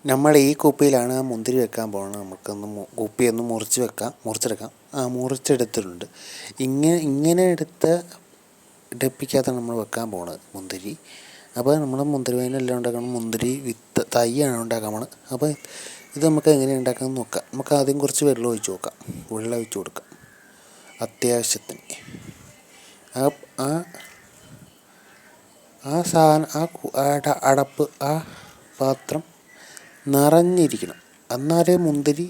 നമ്മൾ ഈ കുപ്പിയിലാണ് മുന്തിരി വെക്കാൻ പോകുന്നത്. നമുക്കൊന്ന് കുപ്പിയൊന്ന് മുറിച്ചെടുക്കാം. മുറിച്ചെടുത്തിട്ടുണ്ട്. ഇങ്ങനെ എടുത്ത ഡപ്പിക്കകത്താണ് നമ്മൾ വെക്കാൻ പോകുന്നത് മുന്തിരി. അപ്പോൾ നമ്മൾ മുന്തിരി വൈനെല്ലാം ഉണ്ടാക്കണം. മുന്തിരി വിത്ത് തൈയാണ് ഉണ്ടാക്കാൻ പോകുന്നത്. അപ്പോൾ ഇത് നമുക്ക് എങ്ങനെ ഉണ്ടാക്കാമെന്ന് നോക്കാം. നമുക്ക് ആദ്യം കുറച്ച് വെള്ളം ഒഴിച്ച് കൊടുക്കാം അത്യാവശ്യത്തിന്. ആ സാധനം അടപ്പ് പാത്രം നിറഞ്ഞിരിക്കണം. എന്നാലേ മുന്തിരി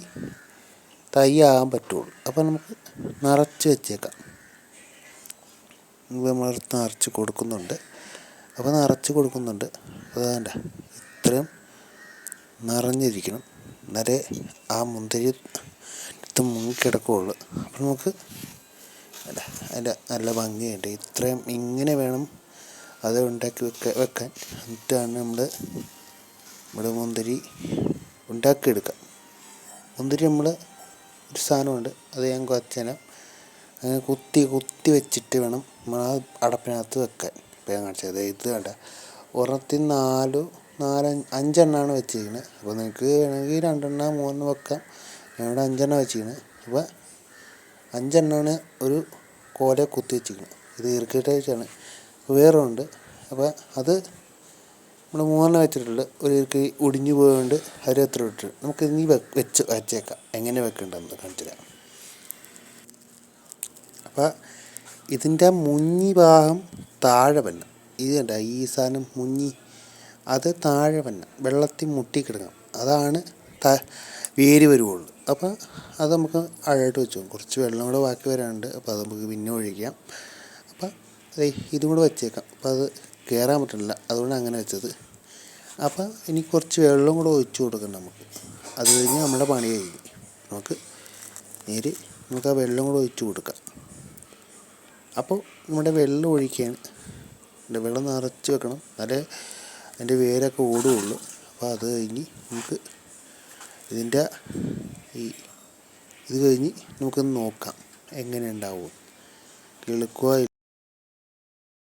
തൈ ആകാൻ പറ്റുള്ളൂ. അപ്പോൾ നമുക്ക് നിറച്ച് വെച്ചേക്കാം. നമ്മൾ നിറച്ച് കൊടുക്കുന്നുണ്ട്. അതാണ്ട ഇത്രയും നിറഞ്ഞിരിക്കണം. എന്നാലേ ആ മുന്തിരി മുങ്ങിക്കിടക്കുകയുള്ളൂ. അപ്പോൾ നമുക്ക് അതിൻ്റെ നല്ല ഭംഗിയുണ്ട്. ഇത്രയും ഇങ്ങനെ വേണം അത് ഉണ്ടാക്കി വെക്കാൻ. എന്നിട്ടാണ് നമ്മുടെ മുന്തിരി ഉണ്ടാക്കിയെടുക്കാം. മുന്തിരി നമ്മൾ ഒരു സാധനമുണ്ട്, അത് ഞാൻ കുറച്ചുതരാം. അങ്ങനെ കുത്തി വെച്ചിട്ട് വേണം നമ്മൾ ആ അടപ്പിനകത്ത് വെക്കാൻ. ഇപ്പോൾ ഞാൻ കാണിച്ചത് ഇത് വേണ്ട. ഒരെണ്ണത്തിൽ 5 വെച്ചിരിക്കുന്നത്. അപ്പോൾ നിങ്ങൾക്ക് വേണമെങ്കിൽ 2 3 വെക്കാം. ഞാനിവിടെ 5 വെച്ചിരിക്കുന്നത്. അപ്പോൾ 5 ഒരു കോല കുത്തി വെച്ചിരിക്കുന്നത്. ഇത് ഇറുക്കിയിട്ടാണ്. വേറെ ഉണ്ട്. അപ്പോൾ അത് നമ്മൾ 3 വെച്ചിട്ടുള്ളത്. ഒരു ഇറുക്കി ഒടിഞ്ഞു പോയതുകൊണ്ട് എത്ര ഇട്ട് നമുക്ക് ഇനി വെച്ചേക്കാം. എങ്ങനെ വെക്കേണ്ടതെന്ന് കാണിച്ചു തരാം. അപ്പോൾ ഇതിൻ്റെ മുഞ്ഞി ഭാഗം താഴെ വന്ന ഇത് കണ്ട, ഈ സാധനം മുഞ്ഞി അത് താഴെ വന്ന വെള്ളത്തിൽ മുട്ടിക്കിടക്കണം. അതാണ് വേര് വരുവുള്ളൂ. അപ്പോൾ അത് നമുക്ക് ആഴമായിട്ട് വെച്ചു. കുറച്ച് വെള്ളം കൂടെ ബാക്കി വരാനുണ്ട്. അപ്പോൾ അത് നമുക്ക് പിന്നെ ഒഴിക്കാം. അപ്പം ഇതും കൂടെ വെച്ചേക്കാം. അപ്പോൾ അത് കയറാൻ പറ്റില്ല, അതുകൊണ്ട് അങ്ങനെ വെച്ചത്. അപ്പം ഇനി കുറച്ച് വെള്ളം കൂടെ ഒഴിച്ചു കൊടുക്കണം നമുക്ക്. അത് കഴിഞ്ഞ് നമ്മുടെ പണി കഴിഞ്ഞ് നമുക്ക് ആ വെള്ളം കൂടെ ഒഴിച്ചു കൊടുക്കാം. അപ്പോൾ നമ്മുടെ വെള്ളം ഒഴിക്കുകയാണ്. വെള്ളം നിറച്ച് വെക്കണം, എന്നാലേ അതിൻ്റെ വേരൊക്കെ ഓടുകയുള്ളൂ. അപ്പോൾ അത് കഴിഞ്ഞ് നമുക്ക് ഇത് കഴിഞ്ഞ് നമുക്കൊന്ന് നോക്കാം എങ്ങനെ ഉണ്ടാവും, കിളുക്കുക